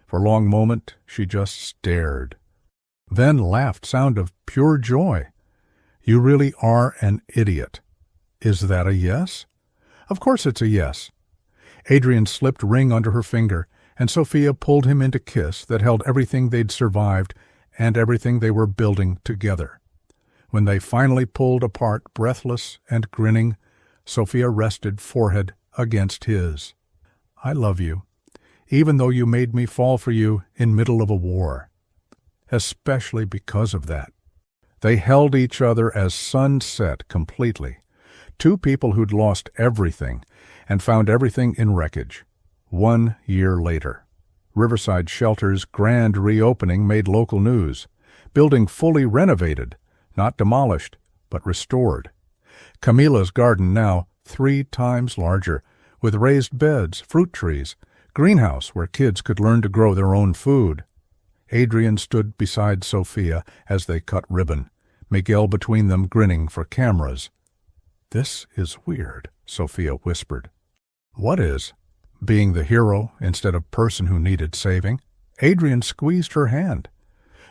For a long moment she just stared. Then laughed, sound of pure joy. You really are an idiot. Is that a yes? Of course it's a yes. Adrian slipped ring under her finger, and Sofia pulled him into kiss that held everything they'd survived and everything they were building together. When they finally pulled apart, breathless and grinning, Sofia rested forehead against his. "I love you, even though you made me fall for you in middle of a war. Especially because of that." They held each other as sun set completely. Two people who'd lost everything and found everything in wreckage. 1 year later. Riverside Shelter's grand reopening made local news. Building fully renovated, not demolished, but restored. Camila's garden now 3 times larger, with raised beds, fruit trees, greenhouse where kids could learn to grow their own food. Adrian stood beside Sofia as they cut ribbon, Miguel between them grinning for cameras. "This is weird," Sofia whispered. "What is?" "Being the hero instead of person who needed saving." Adrian squeezed her hand.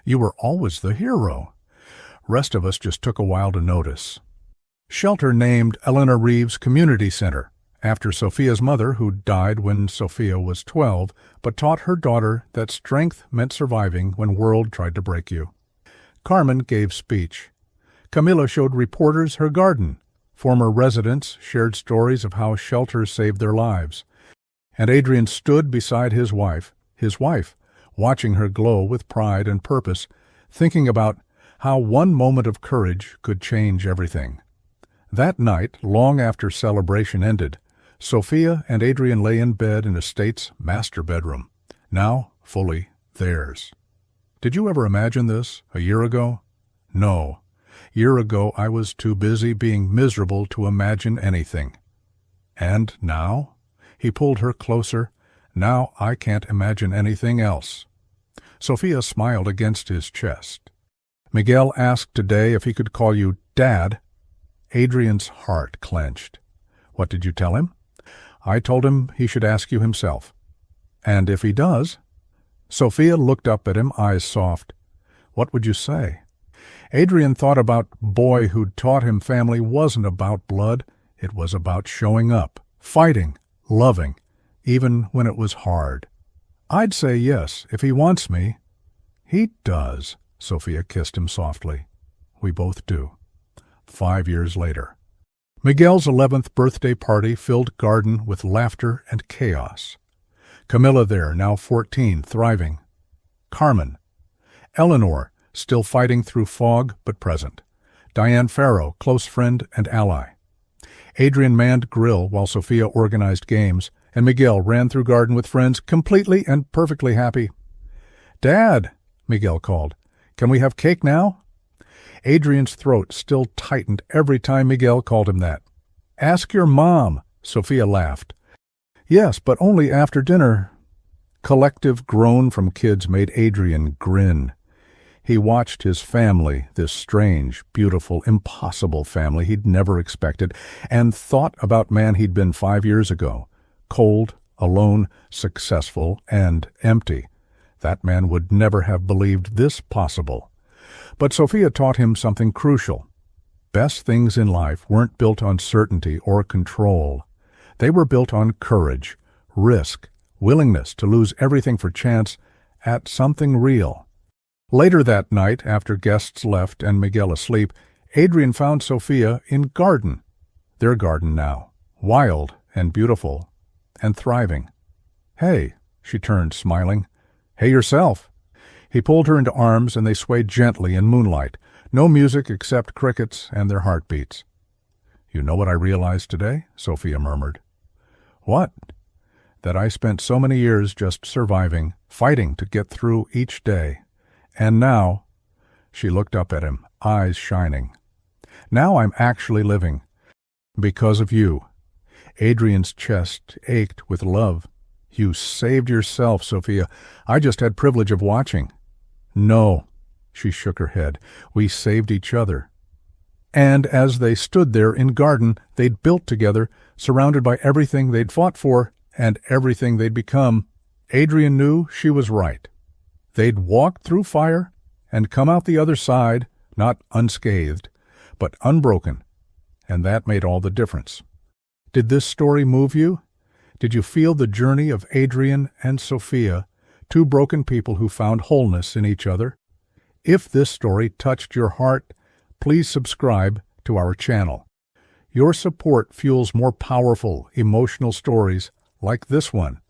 "You were always the hero. Rest of us just took a while to notice." Shelter named Eleanor Reeves Community Center, after Sofia's mother, who died when Sofia was 12, but taught her daughter that strength meant surviving when world tried to break you. Carmen gave speech. Camila showed reporters her garden. Former residents shared stories of how Shelter saved their lives. And Adrian stood beside his wife, watching her glow with pride and purpose, thinking about how one moment of courage could change everything. That night, long after celebration ended, Sofia and Adrian lay in bed in Estate's master bedroom, now fully theirs. Did you ever imagine this a year ago? No. Year ago I was too busy being miserable to imagine anything. And now? He pulled her closer. Now I can't imagine anything else. Sofia smiled against his chest. Miguel asked today if he could call you Dad. Adrian's heart clenched. What did you tell him? I told him he should ask you himself. And if he does? Sofia looked up at him, eyes soft. What would you say? Adrian thought about boy who'd taught him family wasn't about blood. It was about showing up, fighting, loving, even when it was hard. I'd say yes, if he wants me. He does, Sofia kissed him softly. We both do. 5 years later. Miguel's 11th birthday party filled garden with laughter and chaos. Camila there, now 14, thriving. Carmen. Eleanor, still fighting through fog but present. Diane Farrow, close friend and ally. Adrian manned grill while Sofia organized games, and Miguel ran through garden with friends, completely and perfectly happy. Dad, Miguel called, can we have cake now? Adrian's throat still tightened every time Miguel called him that. Ask your mom, Sofia laughed. Yes, but only after dinner. Collective groan from kids made Adrian grin. He watched his family, this strange, beautiful, impossible family he'd never expected, and thought about man he'd been 5 years ago. Cold, alone, successful, and empty. That man would never have believed this possible. But Sofia taught him something crucial. Best things in life weren't built on certainty or control. They were built on courage, risk, willingness to lose everything for chance at something real. Later that night, after guests left and Miguel asleep, Adrian found Sofia in garden. Their garden now, wild and beautiful and thriving. Hey, she turned, smiling. Hey yourself. He pulled her into arms and they swayed gently in moonlight. No music except crickets and their heartbeats. You know what I realized today? Sofia murmured. What? That I spent so many years just surviving, fighting to get through each day. And now, she looked up at him, eyes shining. Now I'm actually living. Because of you. Adrian's chest ached with love. You saved yourself, Sofia. I just had privilege of watching. No, she shook her head. We saved each other. And as they stood there in garden they'd built together, surrounded by everything they'd fought for and everything they'd become, Adrian knew she was right. They'd walked through fire and come out the other side, not unscathed, but unbroken, and that made all the difference. Did this story move you? Did you feel the journey of Adrian and Sofia, two broken people who found wholeness in each other? If this story touched your heart, please subscribe to our channel. Your support fuels more powerful, emotional stories like this one.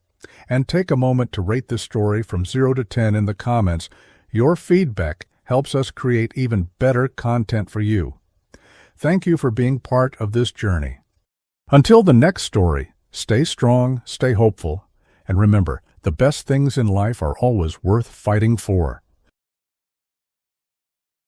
And take a moment to rate this story from 0 to 10 in the comments. Your feedback helps us create even better content for you. Thank you for being part of this journey. Until the next story, stay strong, stay hopeful, and remember, the best things in life are always worth fighting for.